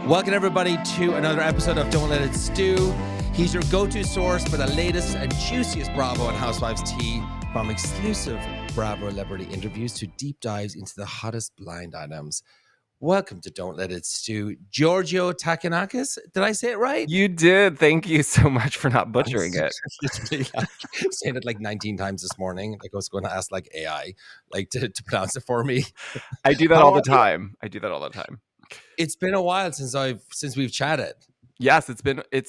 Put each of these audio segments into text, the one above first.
Welcome, everybody, to another episode of Don't Let It Stew. He's your go-to source for the latest and juiciest Bravo and Housewives tea, from exclusive Bravo celebrity interviews to deep dives into the hottest blind items. Welcome to Don't Let It Stew, Georgio Takounakis. Did I say it right? You did. Thank you so much for not butchering it. Literally, saying it like 19 times this morning. Like I was going to ask like AI, like to pronounce it for me. I do that all the time. It's been a while since we've chatted. Yes, it's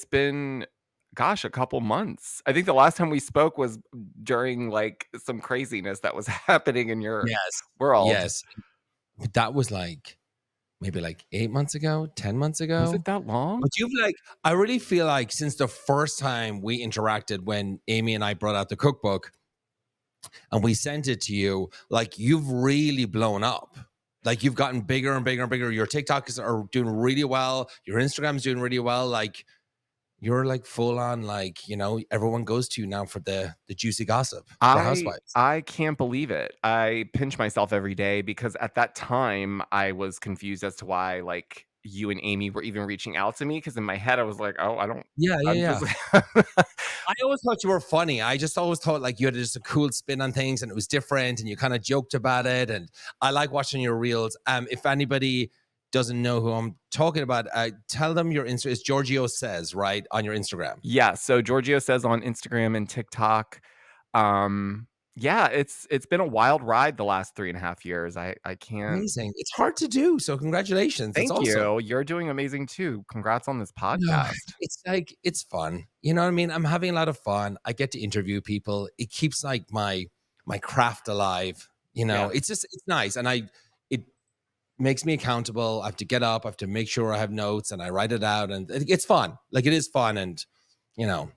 been gosh, a couple months. I think the last time we spoke was during like some craziness that was happening in your world. Yes. That was like maybe like 8 months ago, 10 months ago. Was it that long? But I really feel like since the first time we interacted, when Amy and I brought out the cookbook and we sent it to you, like you've really blown up. Like you've gotten bigger and bigger and bigger. Your TikToks are doing really well. Your Instagram's doing really well. Like you're like full on, like, you know, everyone goes to you now for the juicy gossip. The Housewives. I can't believe it. I pinch myself every day because at that time I was confused as to why like you and Amy were even reaching out to me, because in my head I was like, oh, I don't. Yeah. I always thought you were funny. I just always thought like you had just a cool spin on things and it was different and you kind of joked about it. And I like watching your reels. If anybody doesn't know who I'm talking about, tell them your Instagram. It's Georgio Says, right, on your Instagram. Yeah, so Giorgio Says on Instagram and TikTok. Yeah, it's been a wild ride the last 3.5 years. I can't. Amazing. It's hard to do, so congratulations. Thank you. You're doing amazing too. Congrats on this podcast. It's like, it's fun. You know what I mean? I'm having a lot of fun. I get to interview people. It keeps like my craft alive. You know, It's nice. And it makes me accountable. I have to get up. I have to make sure I have notes and I write it out. And it's fun. Like it is fun. And, you know,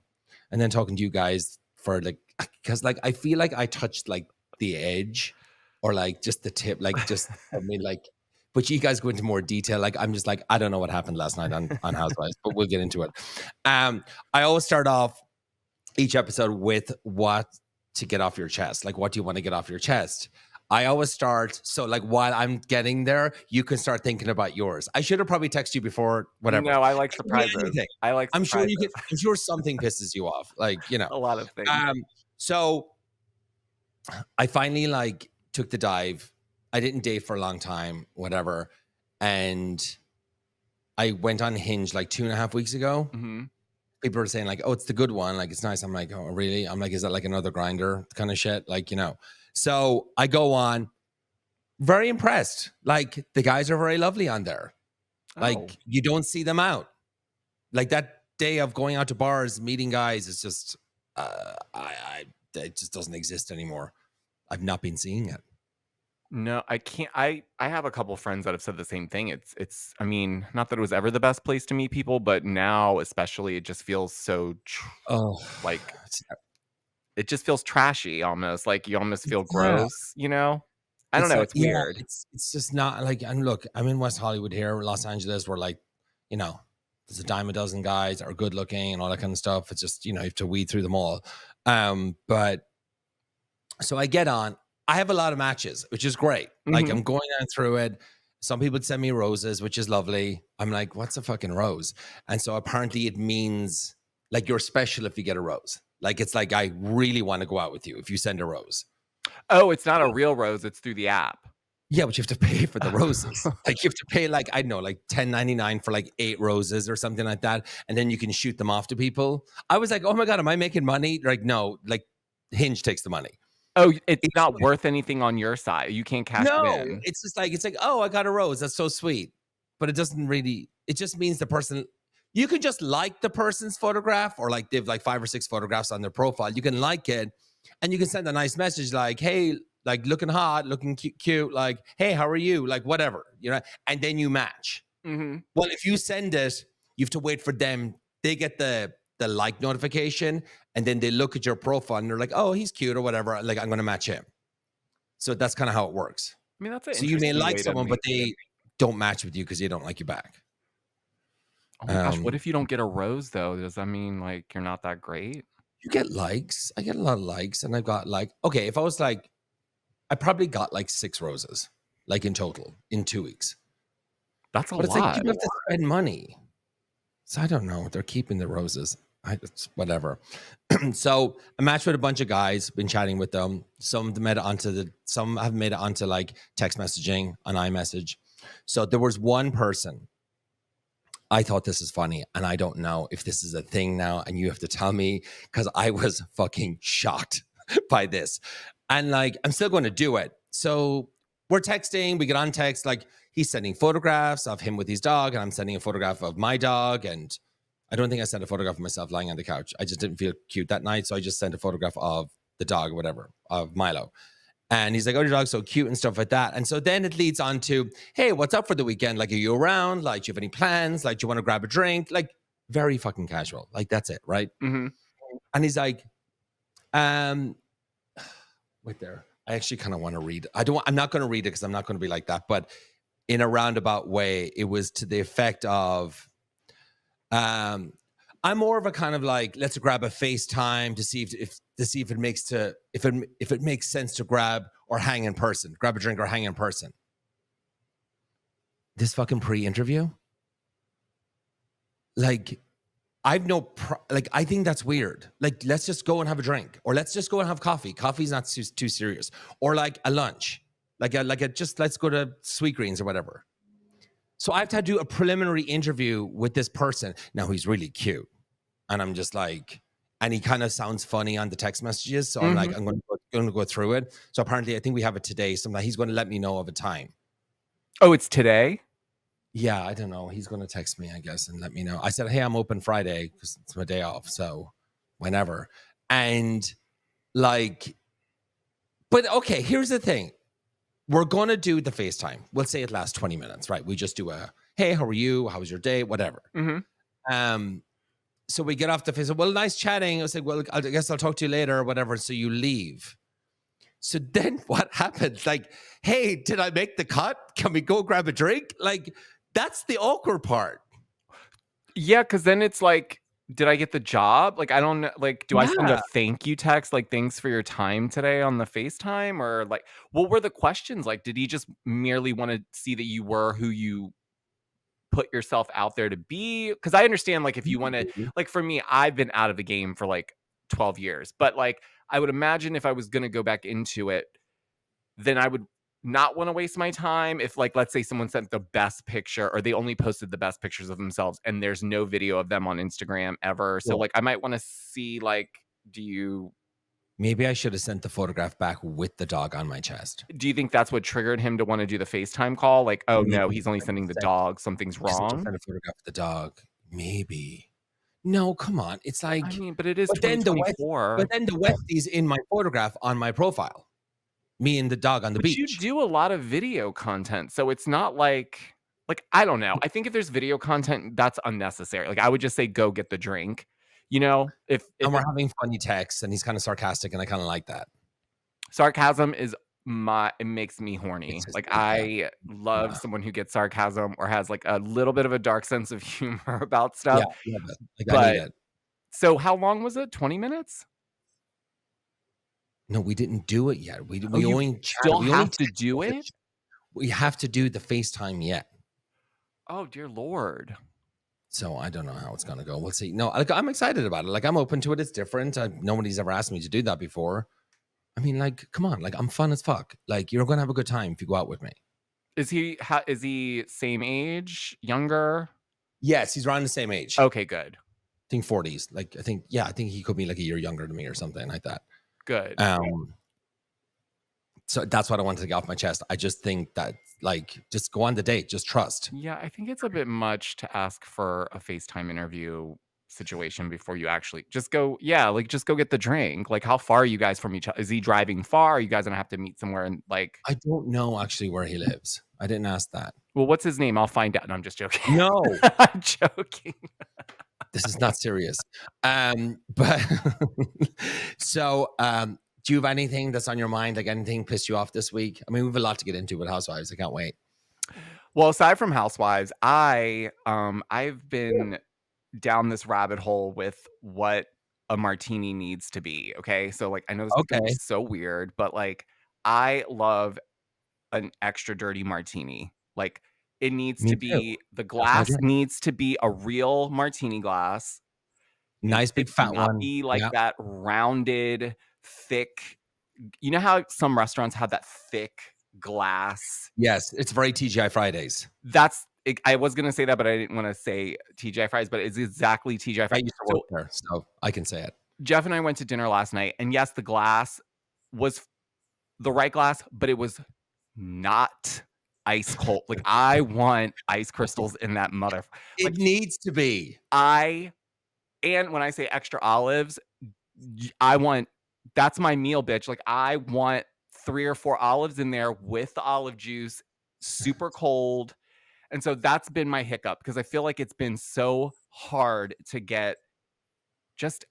and then talking to you guys for like, because like I feel like I touched like the edge or like just the tip, like just I mean like, but you guys go into more detail. Like I'm just like, I don't know what happened last night on Housewives, but we'll get into it. I always start off each episode with what to get off your chest. Like, what do you want to get off your chest? I always start, so like while I'm getting there, you can start thinking about yours. I should have probably texted you before, whatever. No, I like surprises. I'm sure I'm sure something pisses you off. Like, you know. A lot of things. So I finally like took the dive. I didn't date for a long time, whatever. And I went on Hinge like 2.5 weeks ago. Mm-hmm. People were saying like, oh, it's the good one. Like, it's nice. I'm like, oh, really? I'm like, is that like another grinder kind of shit? Like, you know. So I go on, very impressed. Like the guys are very lovely on there. Like you don't see them out. Like that day of going out to bars, meeting guys, it's just, it just doesn't exist anymore. I've not been seeing it. No, I can't. I have a couple friends that have said the same thing. It's. I mean, not that it was ever the best place to meet people, but now especially, it just feels so. Like it just feels trashy almost. Like you almost feel gross. You know. I don't know. It's weird. It's just not like. And look, I'm in West Hollywood here, Los Angeles. We're like, you know, there's a dime a dozen guys that are good looking and all that kind of stuff. It's just, you know, you have to weed through them all. But so I get on. I have a lot of matches, which is great. Like I'm going on through it. Some people send me roses, which is lovely. I'm like, what's a fucking rose? And so apparently it means like you're special if you get a rose. Like it's like, I really want to go out with you if you send a rose. Oh, it's not a real rose. It's through the app. Yeah, but you have to pay for the roses. Like you have to pay like, I don't know, like $10.99 for like 8 roses or something like that. And then you can shoot them off to people. I was like, oh my God, am I making money? Like, no, like Hinge takes the money. Oh, it's not worth anything on your side. You can't cash it in. It's just like, it's like, oh, I got a rose. That's so sweet. But it doesn't really, it just means the person, you can just like the person's photograph, or like they have like 5 or 6 photographs on their profile. You can like it and you can send a nice message like, hey, like looking hot, looking cute, like, hey, how are you? Like whatever, you know, and then you match. Mm-hmm. Well, if you send it, you have to wait for them. They get the like notification and then they look at your profile and they're like, oh, he's cute or whatever. Like, I'm going to match him. So that's kind of how it works. I mean, that's so you may like someone, but they don't match with you because they don't like you back. Oh my gosh, what if you don't get a rose though? Does that mean like you're not that great? You get likes. I get a lot of likes, and I've got like, okay, if I was like, I probably got like 6 roses, like in total in 2 weeks. That's a But it's like lot. people have to spend money. So I don't know. They're keeping the roses. It's whatever. So I matched with a bunch of guys, been chatting with them. Some have made it onto like text messaging on iMessage. So there was one person. I thought this is funny, and I don't know if this is a thing now, and you have to tell me because I was fucking shocked by this. And like, I'm still going to do it. So we're texting, we get on text, like he's sending photographs of him with his dog, and I'm sending a photograph of my dog. And I don't think I sent a photograph of myself lying on the couch. I just didn't feel cute that night. So I just sent a photograph of the dog or whatever, of Milo. And he's like, oh, your dog's so cute and stuff like that. And so then it leads on to, hey, what's up for the weekend? Like, are you around? Like, do you have any plans? Like, do you want to grab a drink? Like, very fucking casual. Like, that's it, right? Mm-hmm. And he's like, wait there. I actually kind of want to read. I'm not going to read it because I'm not going to be like that. But in a roundabout way, it was to the effect of, I'm more of a kind of like, let's grab a FaceTime to see if it makes sense to grab or hang in person, grab a drink or hang in person. This fucking pre-interview, like, I think that's weird. Like, let's just go and have a drink, or let's just go and have coffee. Coffee's not too serious, or like a lunch, just let's go to Sweetgreens or whatever. So I have to do a preliminary interview with this person. Now he's really cute. And I'm just like, and he kind of sounds funny on the text messages. So I'm like, I'm going to go through it. So apparently I think we have it today. So he's going to let me know of a time. Oh, it's today? Yeah, I don't know. He's going to text me, I guess, and let me know. I said, hey, I'm open Friday because it's my day off. So whenever. And like, but okay, here's the thing. We're going to do the FaceTime. We'll say it lasts 20 minutes, right? We just do a, hey, how are you? How was your day? Whatever. So we get off the FaceTime. Well, nice chatting. I was like, well, I guess I'll talk to you later or whatever. So you leave. So then what happens? Like, hey, did I make the cut? Can we go grab a drink? Like, that's the awkward part. Yeah, because then it's like, did I get the job? Like, I don't know. Like, do I send a thank you text? Like, thanks for your time today on the FaceTime? Or like, what were the questions? Like, did he just merely want to see that you were who you put yourself out there to be? Because I understand, like, if you want to, like, for me, I've been out of the game for like 12 years. But like, I would imagine if I was going to go back into it, then I would not want to waste my time if, like, let's say someone sent the best picture or they only posted the best pictures of themselves and there's no video of them on Instagram ever. So like, I might want to see, like, maybe I should have sent the photograph back with the dog on my chest. Do you think that's what triggered him to want to do the FaceTime call? Like, oh no, he's only sending the dog. Something's wrong. Send a photograph of the dog. Maybe. No, come on. It's like, I mean, but it is 2024. But then the Westie's in my photograph on my profile. Me and the dog on the beach. You do a lot of video content, so it's not like I don't know. I think if there's video content, that's unnecessary. Like, I would just say go get the drink. You know, if and we're having funny texts and he's kind of sarcastic and I kind of like that. Sarcasm is it makes me horny. Like, I love someone who gets sarcasm or has like a little bit of a dark sense of humor about stuff. Yeah, like, I need it. So how long was it? 20 minutes? No, we didn't do it yet. We only still have to do it. We have to do the FaceTime yet. Oh dear Lord. So I don't know how it's gonna go. We'll see. No, like, I'm excited about it. Like, I'm open to it. It's different. Nobody's ever asked me to do that before. I mean, like, come on. Like, I'm fun as fuck. Like, you're gonna have a good time if you go out with me. Is he same age? Younger? Yes, he's around the same age. Okay, good. I think 40s. Like, I think he could be like a year younger than me or something like that. Good. So that's what I wanted to get off my chest. I just think that, like, just go on the date, just trust. Yeah, I think it's a bit much to ask for a FaceTime interview situation before you actually just go. Yeah, like, just go get the drink. Like, how far are you guys from each other? Is he driving far? Are you guys gonna have to meet somewhere? And like, I don't know actually where he lives. I didn't ask that. Well, what's his name? I'll find out. No, I'm just joking. No, I'm joking. This is not serious. But so, do you have anything that's on your mind? Like, anything pissed you off this week? I mean, we have a lot to get into with Housewives. I can't wait. Well, aside from Housewives, I've been down this rabbit hole with what a martini needs to be. Okay, so like, I know this is so weird, but like, I love an extra dirty martini. Like, It needs Me to too. be the That's what I glass did. needs to be a real martini glass. Nice It big fat not one. be like Yeah. that rounded, thick. You know how some restaurants have that thick glass? Yes, it's very TGI Fridays. I was gonna say that, but I didn't want to say TGI Fridays, but it's exactly TGI I Fridays. used to work So there, so I can say it. Jeff and I went to dinner last night, and yes, the glass was the right glass, but it was not ice cold. Like, I want ice crystals in that mother. It Like, needs to be. and when I say extra olives, I want that's my meal, bitch. Like, I want 3 or 4 olives in there with the olive juice, super cold. And so that's been my hiccup because I feel like it's been so hard to get just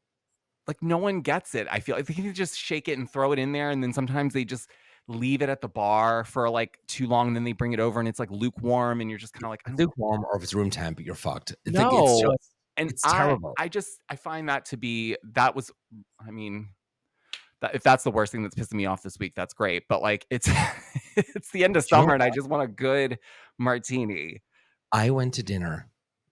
like no one gets it. I feel like they can just shake it and throw it in there. And then sometimes they just leave it at the bar for like too long. And then they bring it over and it's like lukewarm. And you're just kind of like, I don't Lukewarm or if it's room temp, you're fucked. It's like know. And it's terrible. I find that to be, that was, I mean, that, if that's the worst thing that's pissing me off this week, that's great. But like, it's, it's the end of Do you know summer and I what? just want a good martini. I went to dinner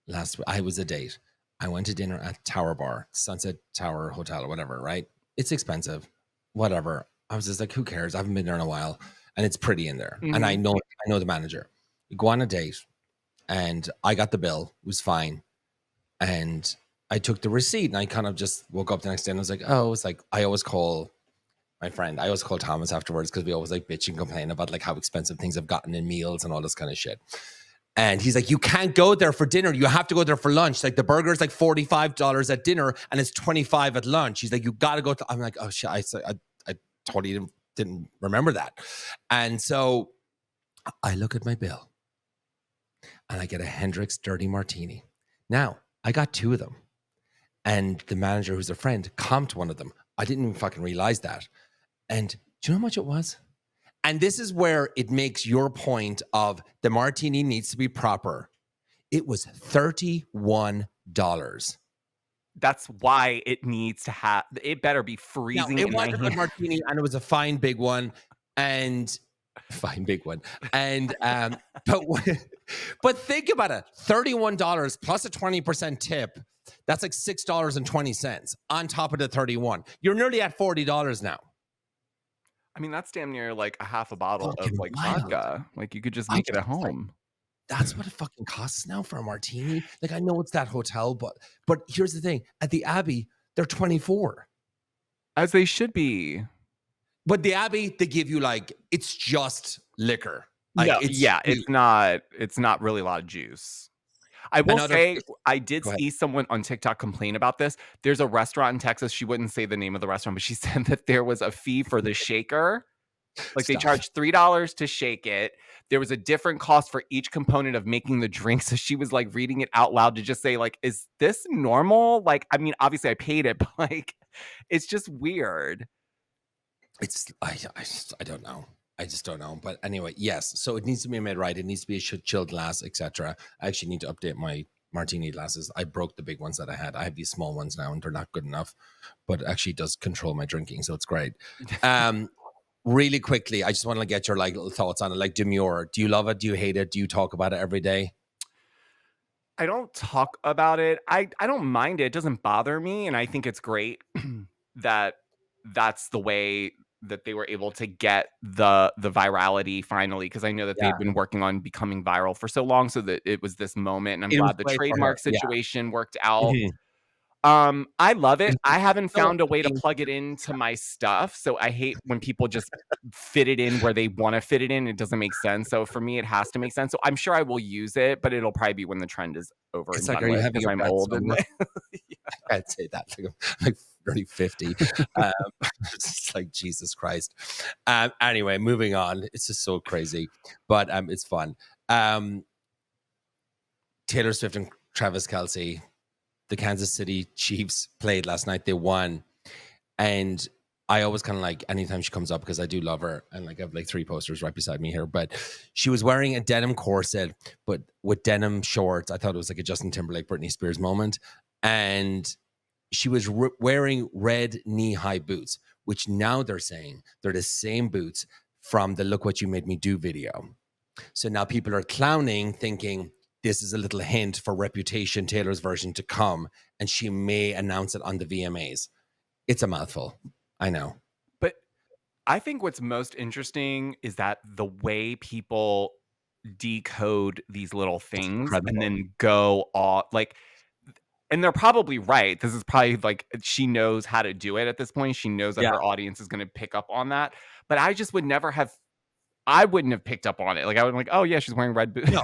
last week. I was a date. I went to dinner at Tower Bar, Sunset Tower Hotel or whatever, right? It's expensive. Whatever. I was just like, who cares? I haven't been there in a while. And it's pretty in there. And I know the manager. You go on a date and I got the bill. It was fine. And I took the receipt and I kind of just woke up the next day and I was like, oh, it's like I always call my friend. I always call Thomas afterwards because we always like bitch and complain about like how expensive things have gotten in meals and all this kind of shit. And he's like, you can't go there for dinner. You have to go there for lunch. Like the burger's like $45 at dinner and it's $25 at lunch. He's like, you got to go to, I'm like, oh shit. I totally didn't remember that. And so I look at my bill and I get a Hendrick's Dirty Martini. Now I got 2 of them and the manager who's a friend comped one of them. I didn't even fucking realize that. And do you know how much it was? And this is where it makes your point of the martini needs to be proper. It was $31. That's why it needs to have, it better be freezing Now, it in my was a hand. good martini and it was a fine big one. And but think about it, $31 plus a 20% tip. That's like $6.20 on top of the 31. You're nearly at $40 now. I mean, that's damn near like a half a bottle Fucking of like wild. vodka. Like you could just make it at home. That's what it fucking costs now for a martini. Like I know it's that hotel, but here's the thing: at the Abbey, they're 24, as they should be. But the Abbey, they give you like it's just liquor. Like no, it's not really a lot of juice. I will say, I did see someone on TikTok complain about this. There's a restaurant in Texas. She wouldn't say the name of the restaurant, but she said that there was a fee for the shaker. Like they charged $3 to shake it. There was a different cost for each component of making the drink. So she was like reading it out loud to just say like, is this normal? Like, I mean, obviously I paid it, but like, it's just weird. It's, I don't know. I just don't know. But anyway, yes. So it needs to be made right. It needs to be a chilled glass, etc. I actually need to update my martini glasses. I broke the big ones that I had. I have these small ones now and they're not good enough, but it actually does control my drinking. So it's great. Really quickly, I just want to get your like little thoughts on it. Like Demure, do you love it? Do you hate it? Do you talk about it every day? I don't talk about it. I don't mind it. It doesn't bother me. And I think it's great that that's the way that they were able to get the virality finally. Cause I know that they've been working on becoming viral for so long. So that it was this moment. And I'm glad the trademark situation worked out. Mm-hmm. I love it. I haven't found a way to plug it into my stuff. So I hate when people just fit it in where they want to fit it in. It doesn't make sense. So for me, it has to make sense. So I'm sure I will use it, but it'll probably be when the trend is over. It's and like, done are you with, having I'm old? And I'd say that like 30, 50. It's like Jesus Christ. Anyway, moving on. It's just so crazy, but it's fun. Taylor Swift and Travis Kelsey. The Kansas City Chiefs played last night. They won. And I always kind of like anytime she comes up because I do love her. And like I have like 3 posters right beside me here. But she was wearing a denim corset, but with denim shorts. I thought it was like a Justin Timberlake, Britney Spears moment. And she was wearing red knee-high boots, which now they're saying they're the same boots from the Look What You Made Me Do video. So now people are clowning, thinking this is a little hint for Reputation Taylor's version to come, and she may announce it on the VMAs. It's a mouthful. I know. But I think what's most interesting is that the way people decode these little things and then go off, like, and they're probably right. This is probably like she knows how to do it at this point. She knows that her audience is going to pick up on that. But I just would never have, I wouldn't have picked up on it. Like, I would be like, oh yeah, she's wearing red boots. No.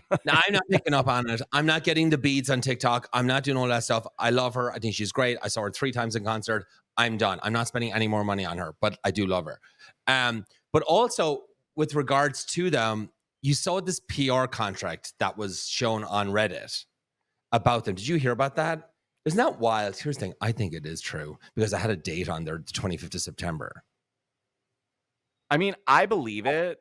No, I'm not picking up on it. I'm not getting the beads on TikTok. I'm not doing all that stuff. I love her. I think she's great. I saw her 3 times in concert. I'm done. I'm not spending any more money on her, but I do love her. But also with regards to them, you saw this PR contract that was shown on Reddit about them. Did you hear about that? Isn't that wild? Here's the thing. I think it is true because I had a date on there, the 25th of September. I mean, I believe it.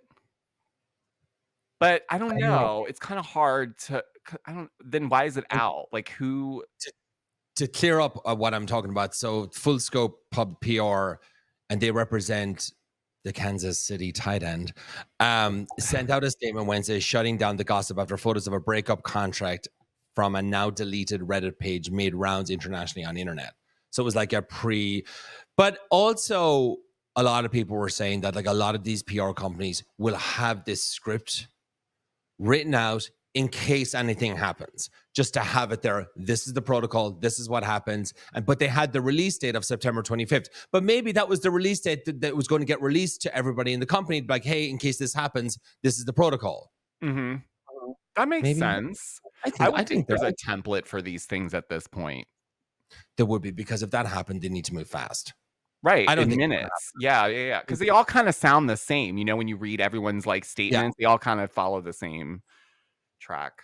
But I don't know. It's kind of hard to. Then why is it out? Like, who? To clear up what I'm talking about. So Full Scope Pub PR, and they represent the Kansas City tight end, sent out a statement Wednesday shutting down the gossip after photos of a breakup contract from a now deleted Reddit page made rounds internationally on the internet. So it was like but also a lot of people were saying that like a lot of these PR companies will have this script written out in case anything happens, just to have it there. This is the protocol. This is what happens. But they had the release date of September 25th. But maybe that was the release date that was going to get released to everybody in the company. Like, hey, in case this happens, this is the protocol. Mm-hmm. That makes sense. I think there's a template for these things at this point. There would be, because if that happened, they need to move fast. Right, I don't think minutes. Yeah. Because they all kind of sound the same. You know, when you read everyone's like statements, they all kind of follow the same track.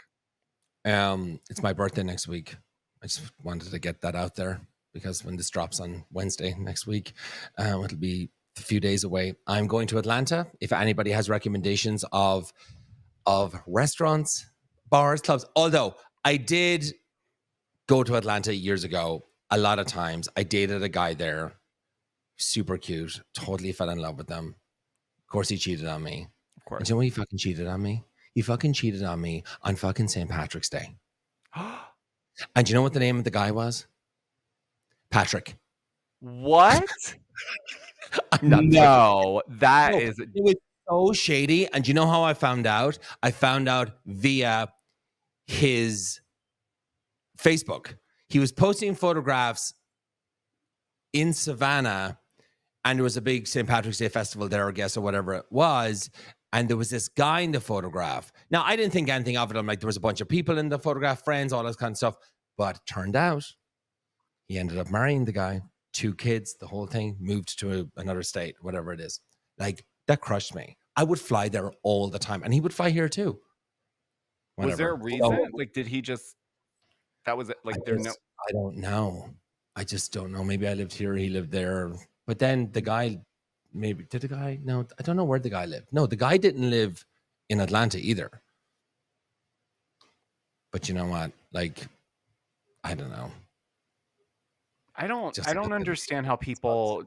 It's my birthday next week. I just wanted to get that out there because when this drops on Wednesday next week, it'll be a few days away. I'm going to Atlanta. If anybody has recommendations of restaurants, bars, clubs, although I did go to Atlanta years ago a lot of times. I dated a guy there. Super cute. Totally fell in love with them. Of course, he cheated on me. Of course. And you know what? He fucking cheated on me. He fucking cheated on me on fucking St. Patrick's Day. And you know what the name of the guy was? Patrick. What? No, that is... It was so shady. And you know how I found out? I found out via his Facebook. He was posting photographs in Savannah, and there was a big St. Patrick's Day festival there, I guess, or whatever it was. And there was this guy in the photograph. Now, I didn't think anything of it. I'm like, there was a bunch of people in the photograph, friends, all this kind of stuff. But turned out he ended up marrying the guy, 2 kids, the whole thing, moved to another state, whatever it is. Like, that crushed me. I would fly there all the time. And he would fly here too. Whatever. Was there a reason? Like, did he just... That was it. Like, I don't know. I just don't know. Maybe I lived here, he lived there. But then the guy... Maybe did the guy? No, I don't know where the guy lived. No, the guy didn't live in Atlanta either. But you know what? Like, I don't know. I don't understand how people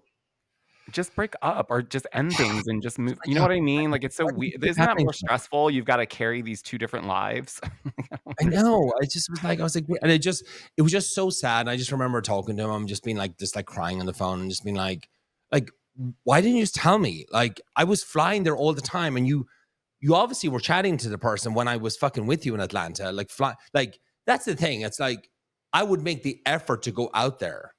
just break up or just end things and just move. You know what I mean? Like, it's so weird. Isn't that more stressful? You've got to carry these 2 different lives. I know. I just was like, and it was just so sad. And I just remember talking to him. I'm just being like, crying on the phone and just being like, why didn't you just tell me? Like, I was flying there all the time, and you obviously were chatting to the person when I was fucking with you in Atlanta. Like, that's the thing. It's like, I would make the effort to go out there,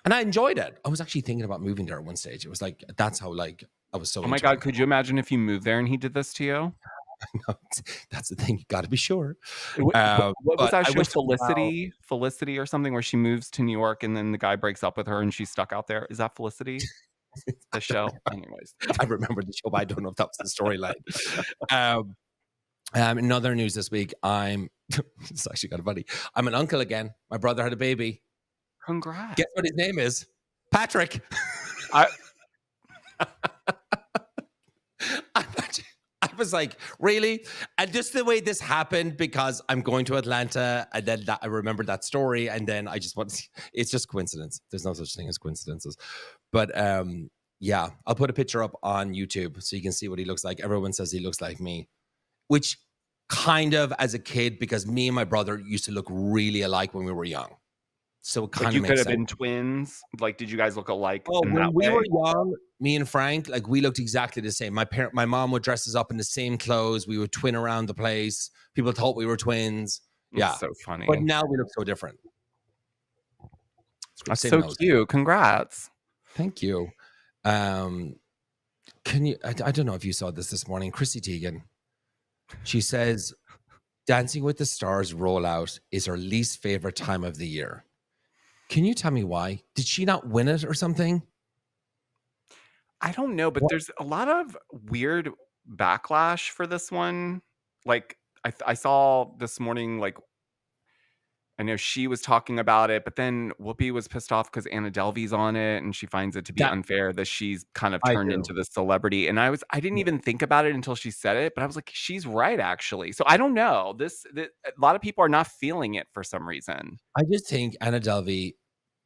and I enjoyed it. I was actually thinking about moving there at one stage. It was like, that's how, like, I was so. Oh my God, could you imagine if you moved there and he did this to you? No, that's the thing. You got to be sure. What was that show, Felicity? Felicity or something, where she moves to New York and then the guy breaks up with her and she's stuck out there. Is that Felicity? The show? Anyways. I remember the show, but I don't know if that was the storyline. In other news this week, it's actually kind of funny. I'm an uncle again. My brother had a baby. Congrats. Guess what his name is? Patrick. I was like, really? And just the way this happened, because I'm going to Atlanta, and then I remembered that story, and then I just it's just coincidence. There's no such thing as coincidences. But Yeah, I'll put a picture up on YouTube so you can see what he looks like. Everyone says he looks like me, which kind of as a kid, because me and my brother used to look really alike when we were young. So it kind Like of you could makes have sense. been twins. Like, did you guys look alike Oh, in when that we way? were young, me and Frank, like we looked exactly the same. My mom would dress us up in the same clothes. We would twin around the place. People thought we were twins. It's Yeah. so But funny. now we look so different. That's Same so nose. cute. Congrats. Thank you. Can you, I don't know if you saw this morning, Chrissy Teigen. She says, Dancing with the Stars rollout is her least favorite time of the year. Can you tell me why? Did she not win it or something? I don't know, but there's a lot of weird backlash for this one. Like I saw this morning, like I know she was talking about it, but then Whoopi was pissed off because Anna Delvey's on it, and she finds it to be That unfair that she's kind of I turned do. into this celebrity. And I didn't Yeah. even think about it until she said it, but I was like, she's right, actually. So I don't know. A lot of people are not feeling it for some reason. I just think Anna Delvey,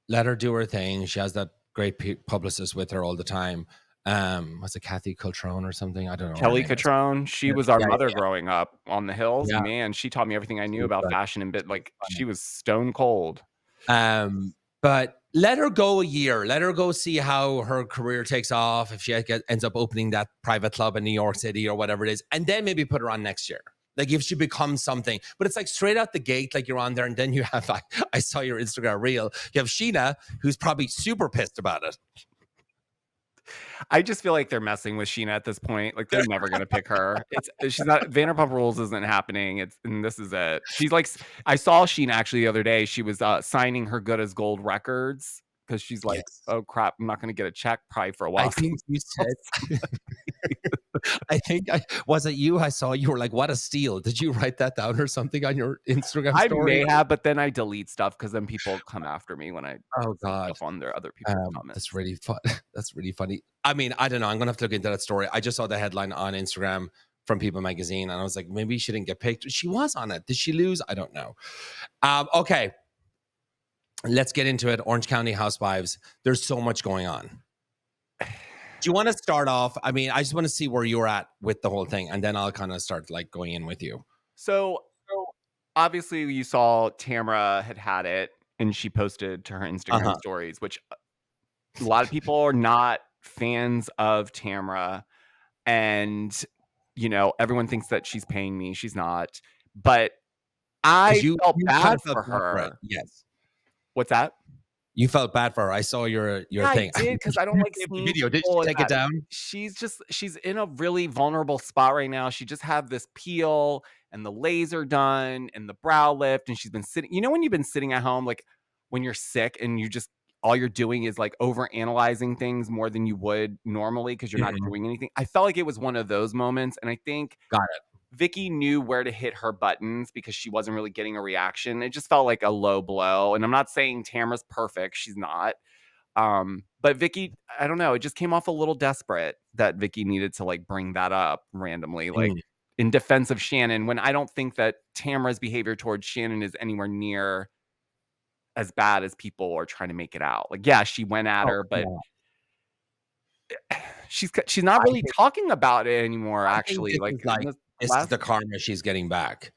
let her do her thing. She has that great publicist with her all the time. Was it Kathy Coltrane or something? I don't know what her Kelly name is. Catrone, she Yeah, was our yeah, mother growing up on the hills. yeah. Man, she taught me everything I knew She's about good. fashion and bit like Funny. she was stone cold. But let her go a year. Let her go see how her career takes off. If she ends up opening that private club in New York City or whatever it is, and then maybe put her on next year. Like if she becomes something, but it's like straight out the gate, like you're on there, and then you have, I saw your Instagram reel. You have Sheena, who's probably super pissed about it. I just feel like they're messing with Sheena at this point. Like they're never gonna pick her. She's not Vanderpump Rules isn't happening. And this is it. She's like I saw Sheena actually the other day. She was signing her Good as Gold records because she's like, Yes. oh crap, I'm not gonna get a check probably for a while. I think you said. Was it you? I saw you were like, "What a steal!" Did you write that down or something on your Instagram I story? may have, but then I delete stuff because then people come after me when I Oh say God. stuff on their other people's comments. That's really fun. That's really funny. I mean, I don't know. I'm gonna have to look into that story. I just saw the headline on Instagram from People Magazine, and I was like, maybe she didn't get picked. She was on it. Did she lose? I don't know. Okay, let's get into it. Orange County Housewives. There's so much going on. Do you want to start off? I mean, I just want to see where you're at with the whole thing, and then I'll kind of start like going in with you. So obviously you saw Tamra had it, and she posted to her Instagram stories, which a lot of people are not fans of Tamra, and everyone thinks that she's paying me. She's not, but I felt bad for her. Yes. What's that? You felt bad for her. I saw your thing. I did because I don't like seeing video. Did she take it down? She's in a really vulnerable spot right now. She just had this peel and the laser done and the brow lift, and she's been sitting. You know when you've been sitting at home, like when you're sick and you just all you're doing is like over analyzing things more than you would normally because you're not doing anything. I felt like it was one of those moments, and I think got it. Vicki knew where to hit her buttons because she wasn't really getting a reaction. It just felt like a low blow. And I'm not saying Tamra's perfect. She's not. But Vicki, I don't know. It just came off a little desperate that Vicki needed to like bring that up randomly, like in defense of Shannon, when I don't think that Tamra's behavior towards Shannon is anywhere near as bad as people are trying to make it out. Like, yeah, she went at her, but she's not really talking about it anymore, actually. Like this is the karma she's getting back.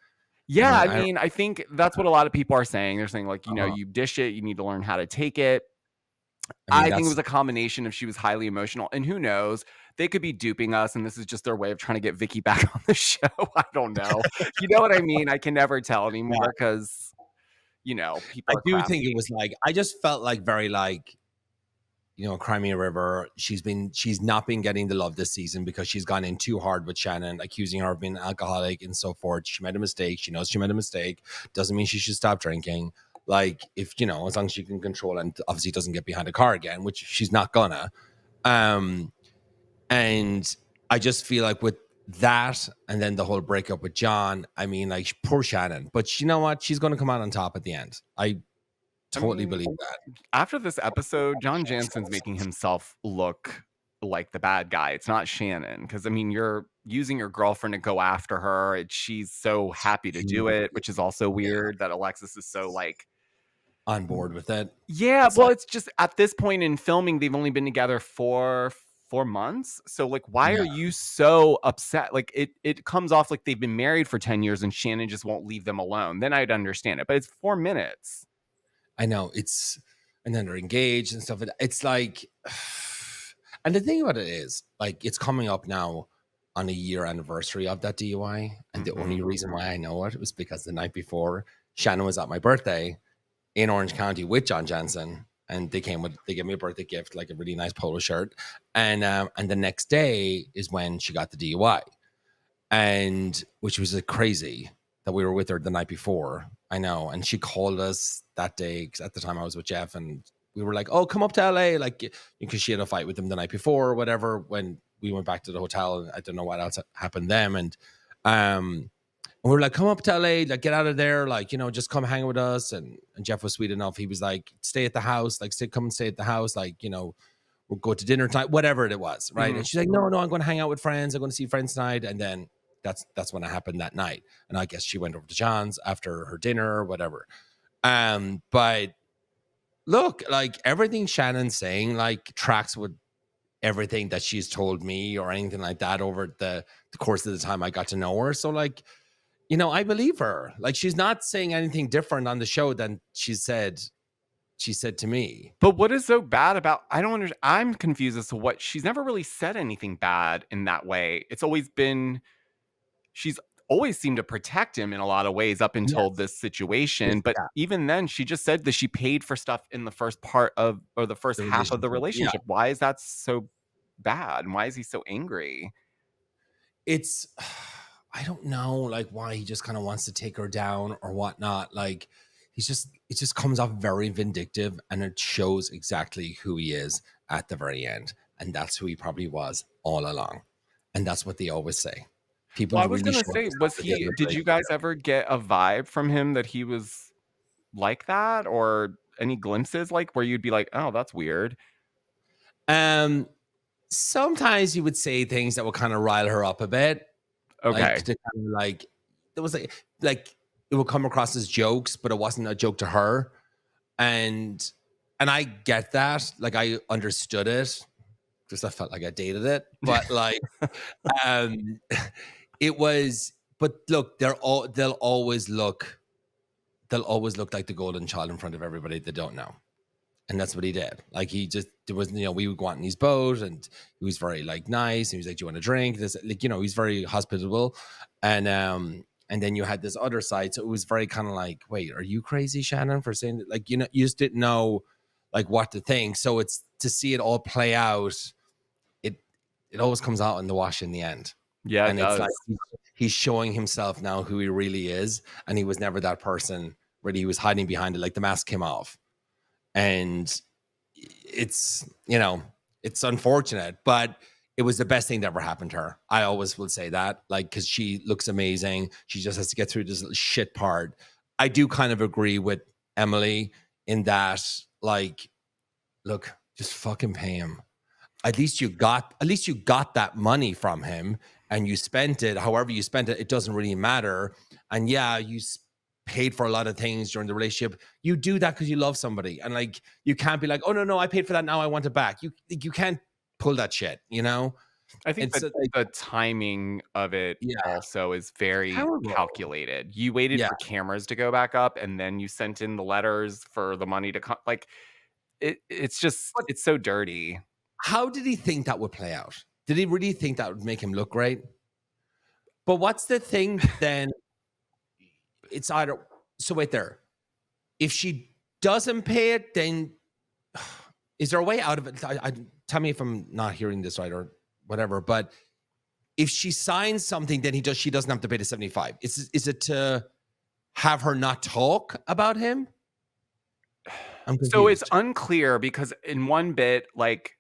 Yeah, I mean, I think that's what a lot of people are saying. They're saying, like, you dish it, you need to learn how to take it. I think it was a combination of she was highly emotional, and who knows, they could be duping us, and this is just their way of trying to get Vicki back on the show. I don't know. You know what I mean? I can never tell anymore because, people are I do think it was like, I just felt like very like, Crimea River, she's not been getting the love this season because she's gone in too hard with Shannon, accusing her of being an alcoholic and so forth. She made a mistake. She knows she made a mistake. Doesn't mean she should stop drinking. Like, if, as long as she can control and obviously doesn't get behind a car again, which she's not gonna. And I just feel like with that and then the whole breakup with John, I mean, like, poor Shannon. But you know what? She's going to come out on top at the end. I totally believe that. After this episode, John Jansen's making himself look like the bad guy. It's not Shannon. Because, I mean, you're using your girlfriend to go after her, and she's so happy to do it, which is also weird that Alexis is so, like, on board with it. Yeah, it's just at this point in filming, they've only been together 4 4 months. So like, why are you so upset? Like it comes off like they've been married for 10 years and Shannon just won't leave them alone. Then I'd understand it. But it's 4 minutes. I know, and then they're engaged and stuff. It's like, and the thing about it is, like, it's coming up now on a year anniversary of that DUI. And the only reason why I know it was because the night before, Shannon was at my birthday in Orange County with John Jansen. And they gave me a birthday gift, like a really nice polo shirt. And the next day is when she got the DUI. And which was crazy that we were with her the night before. I know. And she called us that day because at the time I was with Jeff, and we were like, oh, come up to LA, like, because she had a fight with him the night before or whatever. When we went back to the hotel, and I don't know what else happened then. And we were like, come up to LA, like, get out of there, like, just come hang with us. And Jeff was sweet enough. He was like, stay at the house, like, come and stay at the house, like, we'll go to dinner tonight, whatever it was, right? And she's like, no, I'm going to hang out with friends. I'm going to see friends tonight. And then that's when it happened that night. And I guess she went over to John's after her dinner or whatever. But look, like, everything Shannon's saying, like, tracks with everything that she's told me or anything like that over the course of the time I got to know her. So, like, I believe her. Like, she's not saying anything different on the show than she said to me. But what is so bad about, I don't understand. I'm confused as to what, she's never really said anything bad in that way. It's always been, she's always seemed to protect him in a lot of ways up until this situation. But even then, she just said that she paid for stuff in the first part of, or the first half of the relationship. Why is that so bad? And why is he so angry? It's, I don't know, like, why he just kind of wants to take her down or whatnot. Like, it just comes off very vindictive, and it shows exactly who he is at the very end. And that's who he probably was all along. And that's what they always say. People, well, I was going to say, did you guys ever get a vibe from him that he was like that, or any glimpses, like, where you'd be like, oh, that's weird? Sometimes you would say things that would kind of rile her up a bit. Okay. Like there was like it would come across as jokes, but it wasn't a joke to her. And I get that. Like, I understood it because I felt like I dated it. But like it was, but look, they'll always look like the golden child in front of everybody they don't know. And that's what he did. Like, there was, we would go out in his boat, and he was very, like, nice. And he was like, do you want a drink? This, like, he's very hospitable. And then you had this other side. So it was very kind of like, wait, are you crazy, Shannon, for saying that? Like, you just didn't know, like, what to think. So it's to see it all play out. It always comes out in the wash in the end. Yeah, and it's like he's showing himself now who he really is. And he was never that person. Really, he was hiding behind it. Like, the mask came off. And it's, it's unfortunate, but it was the best thing that ever happened to her. I always will say that, like, because she looks amazing. She just has to get through this little shit part. I do kind of agree with Emily in that, like, look, just fucking pay him. At least you got that money from him, and you spent it however you spent it. It doesn't really matter. And yeah, you paid for a lot of things during the relationship. You do that because you love somebody, and, like, you can't be like, oh no, I paid for that, now I want it back. You can't pull that shit. I think the timing of it also is very calculated. You waited for cameras to go back up, and then you sent in the letters for the money to come. Like, it's just, it's so dirty. How did he think that would play out? Did he really think that would make him look great? But what's the thing then? It's either, so wait there. If she doesn't pay it, then is there a way out of it? Tell me if I'm not hearing this right or whatever. But if she signs something, then she doesn't have to pay the 75. Is it to have her not talk about him? So it's unclear, because in one bit, like,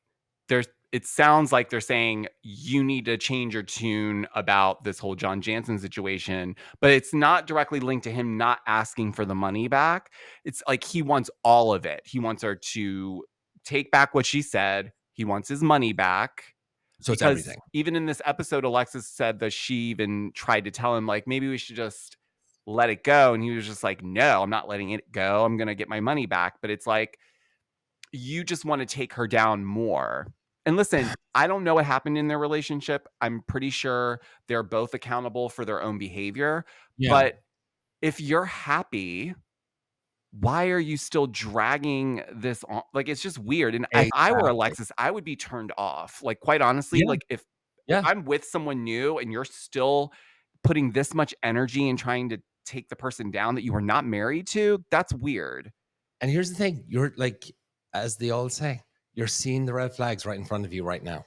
it sounds like they're saying you need to change your tune about this whole John Jansen situation, but it's not directly linked to him not asking for the money back. It's like he wants all of it. He wants her to take back what she said. He wants his money back. So it's everything. Even in this episode, Alexis said that she even tried to tell him, like, maybe we should just let it go. And he was just like, no, I'm not letting it go. I'm going to get my money back. But it's like, you just want to take her down more. And listen, I don't know what happened in their relationship. I'm pretty sure they're both accountable for their own behavior. Yeah. But if you're happy, why are you still dragging this on? Like, it's just weird. And if I were Exactly. Alexis, I would be turned off. Like, quite honestly, Yeah. like if Yeah. I'm with someone new and you're still putting this much energy and trying to take the person down that you are not married to, that's weird. And here's the thing, you're like, as they all say, you're seeing the red flags right in front of you right now.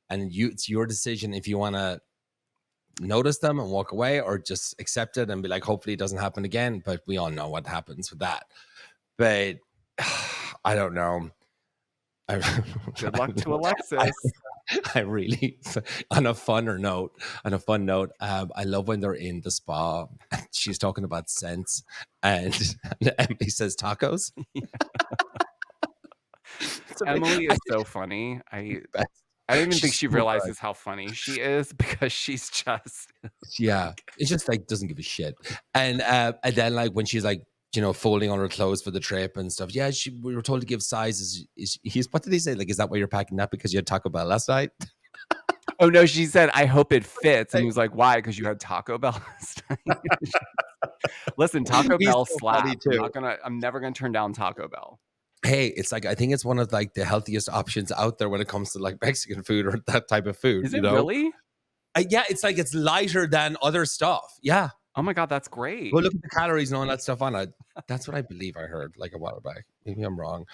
And it's your decision if you want to notice them and walk away or just accept it and be like, hopefully it doesn't happen again. But we all know what happens with that. But I don't know. Good luck to Alexis. I really, on a fun note, I love when they're in the spa. She's talking about scents, and Emily says tacos. Emily is so funny. I don't even think she realizes how funny she is because she's just yeah. It's just like doesn't give a shit. And then like when she's like, you know, folding on her clothes for the trip and stuff. Yeah, we were told to give sizes. What did he say? Like, is that why you're packing that because you had Taco Bell last night? Oh no, she said, I hope it fits. And he was like, why? Because you had Taco Bell last night. Listen, Taco Bell so slaps. I'm never gonna turn down Taco Bell. Hey, it's like I think it's one of like the healthiest options out there when it comes to like Mexican food or that type of food. Is it really? Yeah, it's like it's lighter than other stuff. Yeah. Oh my God, that's great. Go look at the calories and all that stuff on it. That's what I believe I heard like a while back. Maybe I'm wrong.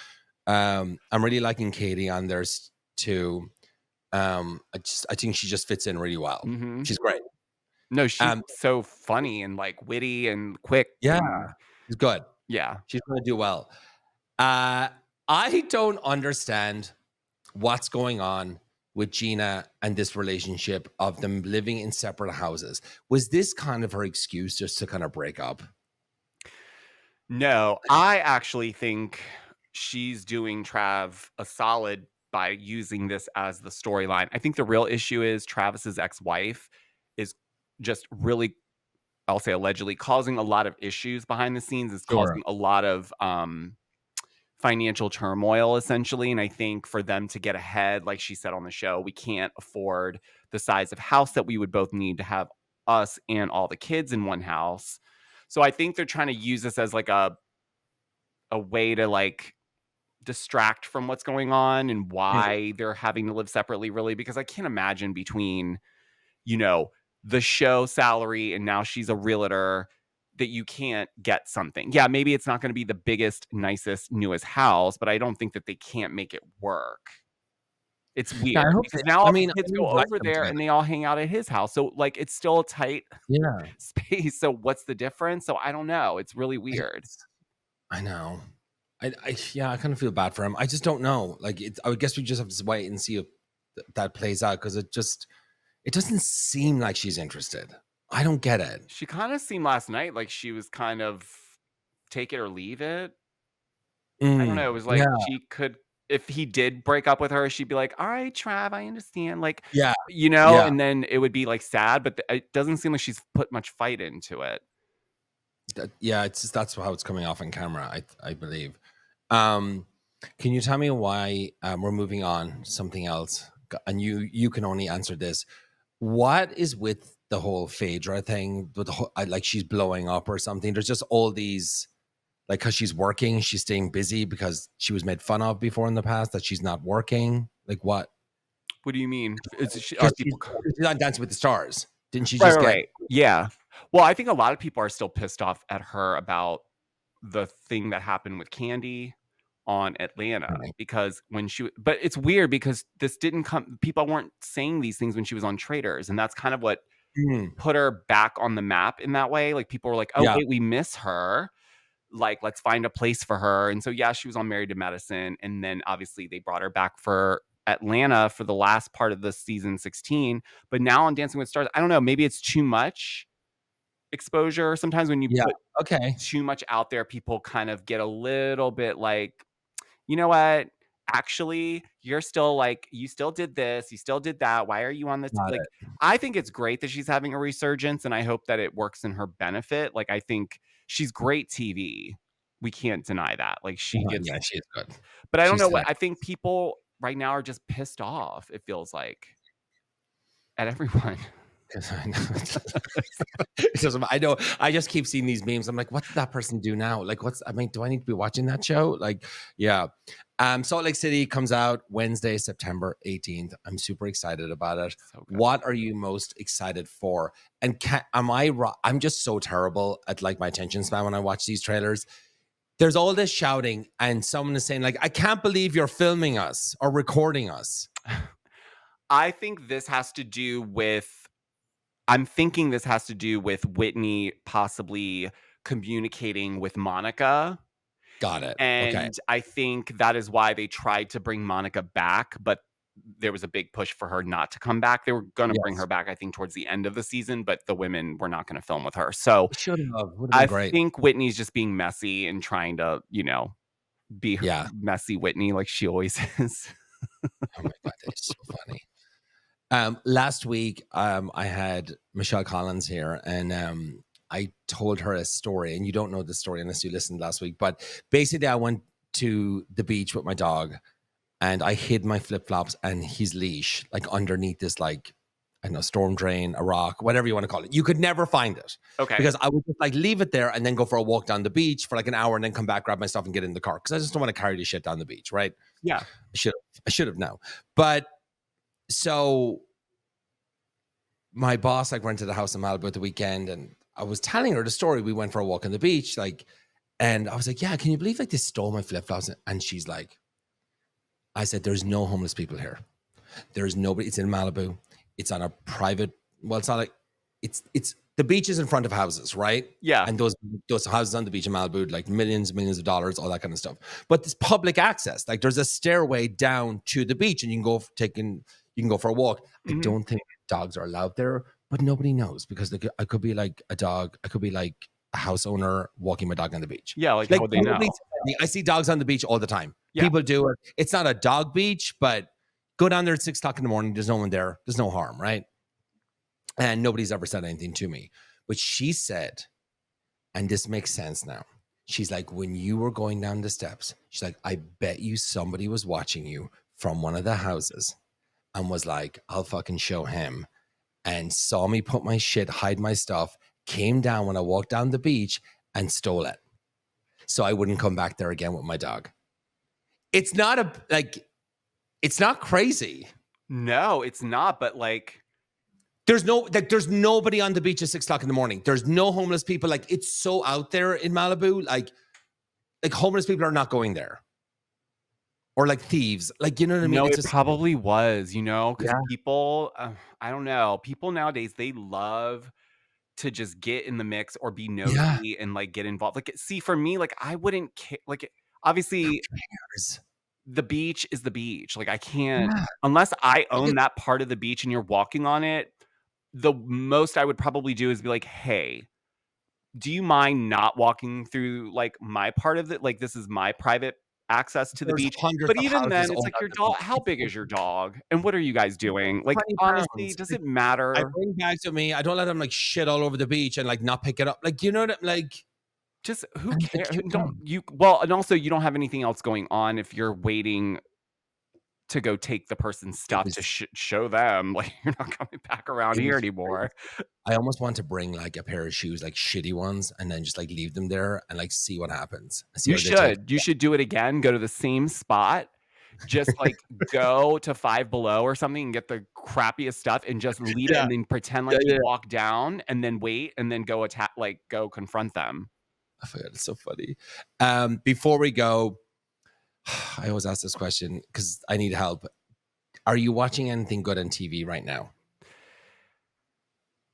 I'm really liking Katie on theirs too. I think she just fits in really well. Mm-hmm. She's great. No, she's so funny and like witty and quick. Yeah, she's good. Yeah, she's going to do well. I don't understand what's going on with Gina and this relationship of them living in separate houses. Was this kind of her excuse just to kind of break up? No, I actually think she's doing Trav a solid by using this as the storyline. I think the real issue is Travis's ex-wife is just really, I'll say allegedly, causing a lot of issues behind the scenes, is causing a lot of financial turmoil, essentially. And I think for them to get ahead, like she said on the show, we can't afford the size of house that we would both need to have us and all the kids in one house. So I think they're trying to use this as like a way to like distract from what's going on and why they're having to live separately, really, because I can't imagine between, you know, the show salary and now she's a realtor that you can't get something. Yeah, maybe it's not going to be the biggest, nicest, newest house, but I don't think that they can't make it work. It's weird because now all the kids go over there and they all hang out at his house. So like it's still a tight space. So what's the difference? So I don't know. It's really weird. I know. I kind of feel bad for him. I just don't know. Like I guess we just have to wait and see if that plays out because it doesn't seem like she's interested. I don't get it. She kind of seemed last night like she was kind of take it or leave it. I don't know. It was like she could, if he did break up with her, she'd be like, all right, Trav, I understand. Like, you know, and then it would be like sad, but it doesn't seem like she's put much fight into it. It's just, that's how it's coming off on camera, I believe. Can you tell me why we're moving on something else? And you can only answer this. What is with the whole Phaedra thing? With the whole, like she's blowing up or something? There's just all these, like, because she's working, she's staying busy because she was made fun of before in the past that she's not working. Like what? What do you mean? She's on Dancing with the Stars. Didn't she just get? Yeah. Well, I think a lot of people are still pissed off at her about the thing that happened with Candy on Atlanta because but it's weird because this didn't come, people weren't saying these things when she was on Traitors, and that's kind of what put her back on the map in that way. Like people were like, oh wait, we miss her, like let's find a place for her. And so she was on Married to Medicine, and then obviously they brought her back for Atlanta for the last part of the season 16, but now on Dancing with Stars, I don't know, maybe it's too much exposure. Sometimes when you put too much out there, people kind of get a little bit like, you know what? Actually, you're still like, you still did this, you still did that. Why are you on this? I think it's great that she's having a resurgence, and I hope that it works in her benefit. Like, I think she's great TV. We can't deny that. Like, she gets, she's good. But I don't know what I think people right now are just pissed off, it feels like, at everyone. I know. I know. I just keep seeing these memes. I'm like, what did that person do now? Like, do I need to be watching that show? Like, yeah. Salt Lake City comes out Wednesday, September 18th. I'm super excited about it. So good. What are you most excited for? And I'm just so terrible at like my attention span when I watch these trailers. There's all this shouting and someone is saying like, I can't believe you're filming us or recording us. I think this has to do with I'm thinking this has to do with Whitney possibly communicating with Monica. Got it. Okay. And I think that is why they tried to bring Monica back, but there was a big push for her not to come back. They were going to bring her back, I think, towards the end of the season, but the women were not going to film with her. So should have. Would have I been great. think Whitney's just being messy and trying to, be her messy Whitney like she always is. Oh my God, that's so funny. Last week, I had Michelle Collins here, and I told her a story, and you don't know the story unless you listened last week. But basically, I went to the beach with my dog, and I hid my flip flops and his leash like underneath this like I don't know storm drain, a rock, whatever you want to call it. You could never find it, Okay. because I would just like leave it there and then go for a walk down the beach for like an hour, and then come back, grab my stuff, and get in the car because I just don't want to carry this shit down the beach, right? Yeah. I should have now, but. So my boss like went to the house in Malibu at the weekend, and I was telling her the story. We went for a walk on the beach, like, and I was like, yeah, can you believe like they stole my flip-flops? And she's like, I said, there's no homeless people here. There's nobody. It's in Malibu. It's on a private, well, it's not like, it's the beach is in front of houses, right? Yeah. And those houses on the beach in Malibu, like millions of dollars, all that kind of stuff. But this public access, like there's a stairway down to the beach, and you can go for a walk. Mm-hmm. I don't think dogs are allowed there, but nobody knows, because I could be like a dog. I could be like a house owner walking my dog on the beach. Yeah, like how would they know? I see dogs on the beach all the time. Yeah. People do it. It's not a dog beach, but go down there at 6 o'clock in the morning. There's no one there. There's no harm, right? And nobody's ever said anything to me. But she said, and this makes sense now. She's like, when you were going down the steps, she's like, I bet you somebody was watching you from one of the houses and was like, I'll fucking show him, and saw me put my shit, hide my stuff, came down when I walked down the beach and stole it, so I wouldn't come back there again with my dog. It's not it's not crazy. No, it's not. But like, there's nobody on the beach at 6 o'clock in the morning. There's no homeless people. Like, it's so out there in Malibu. Like homeless people are not going there. Or like thieves, like, you know what I mean? No, it probably was, because people, I don't know, people nowadays, they love to just get in the mix or be nosy and like get involved. Like, see, for me, like, I wouldn't care. Like, obviously, the beach is the beach. Like, I can't, unless I own that part of the beach and you're walking on it. The most I would probably do is be like, hey, do you mind not walking through like my part of it? Like, this is my private access to the beach. But even then, it's like, your dog, how big is your dog? And what are you guys doing? Like, honestly, does it matter? I bring bags with me. I don't let them like shit all over the beach and like not pick it up. Like, you know what? Like, just who cares? And also you don't have anything else going on if you're waiting to go take the person's stuff to show them, like, you're not coming back around here anymore. I almost want to bring like a pair of shoes, like shitty ones, and then just like leave them there and like see what happens. You should do it again. Go to the same spot. Just like go to Five Below or something and get the crappiest stuff and just leave it, and then pretend like you walk down and then wait and then go go confront them. I forgot. It's so funny. Before we go, I always ask this question because I need help. Are you watching anything good on TV right now?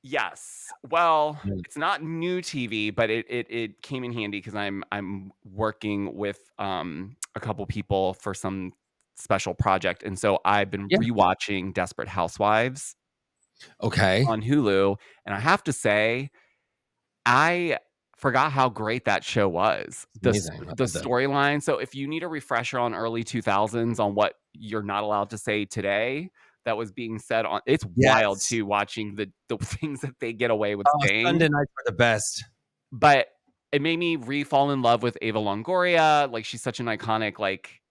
Yes. Well, it's not new TV, but it came in handy because I'm working with a couple people for some special project, and so I've been rewatching Desperate Housewives. Okay. On Hulu, and I have to say, I forgot how great that show was. The storyline. So if you need a refresher on early 2000s on what you're not allowed to say today, that was being said on, it's wild too, watching the things that they get away with saying. Sunday nights are the best. But it made me re-fall in love with Ava Longoria. Like, she's such an iconic, like,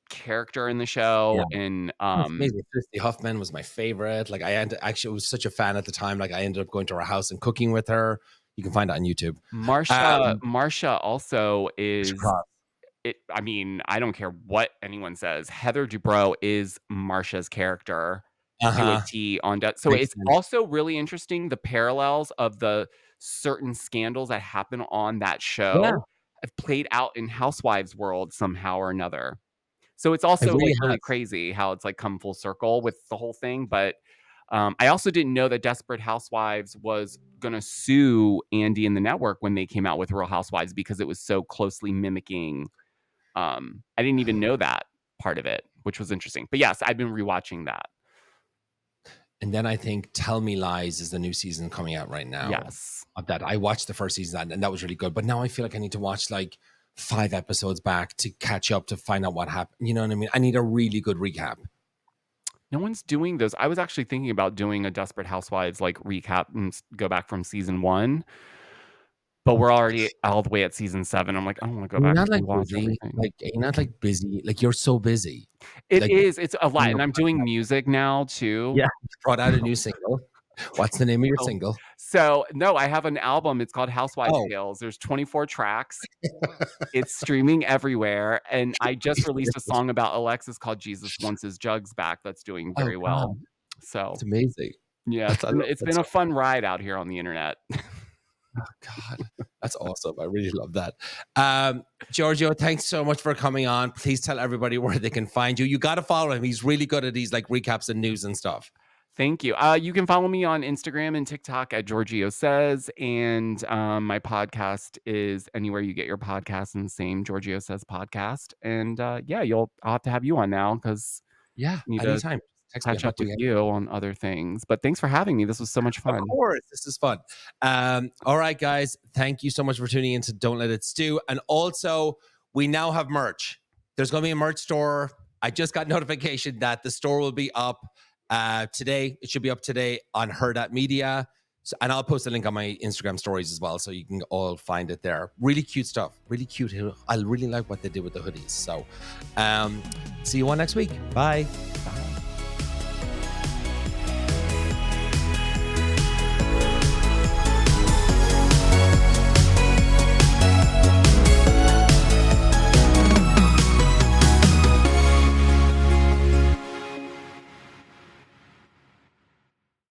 character in the show. And It's amazing. Felicity Huffman was my favorite. Like actually was such a fan at the time. Like I ended up going to her house and cooking with her. You can find it on YouTube. Marsha also is Cross. I mean, I don't care what anyone says. Heather Dubrow is Marsha's character to a T on Death. So it's also really interesting, the parallels of the certain scandals that happen on that show have played out in Housewives world somehow or another. So it's also like really crazy how it's like come full circle with the whole thing. But I also didn't know that Desperate Housewives was going to sue Andy and the network when they came out with Real Housewives because it was so closely mimicking. I didn't even know that part of it, which was interesting. But yes, I've been rewatching that. And then I think Tell Me Lies is the new season coming out right now. Yes. Of that. I watched the first season and that was really good. But now I feel like I need to watch like 5 episodes back to catch up to find out what happened. You know what I mean? I need a really good recap. No one's doing those. I was actually thinking about doing a Desperate Housewives like recap and go back from season 1. But we're already all the way at season 7. I'm like, I don't want to go back and watch everything. Like you're not like busy. Like you're so busy. It is. It's a lot. And I'm doing music now too. Yeah. You brought out a new single. What's the name of your single? So no, I have an album. It's called Housewives Tales. There's 24 tracks. It's streaming everywhere. And I just released a song about Alexis called Jesus Wants His Jugs Back. That's doing very well. So it's amazing. Yeah. It's been a fun ride out here on the internet. Oh God, that's awesome. I really love that. Giorgio, thanks so much for coming on. Please tell everybody where they can find you. You got to follow him. He's really good at these like recaps and news and stuff. Thank you. You can follow me on Instagram and TikTok at Giorgio Says. And my podcast is anywhere you get your podcasts, and the same Giorgio Says podcast. And yeah, I'll have to have you on now because anytime. Catch up with you on other things. But thanks for having me. This was so much fun. Of course, this is fun. All right, guys. Thank you so much for tuning in to Don't Let It Stew. And also, we now have merch. There's going to be a merch store. I just got notification that the store will be up today. It should be up today on Hurrdat Media. So, and I'll post a link on my Instagram stories as well, so you can all find it there. Really cute stuff. Really cute. I really like what they did with the hoodies. So see you all next week. Bye. Bye.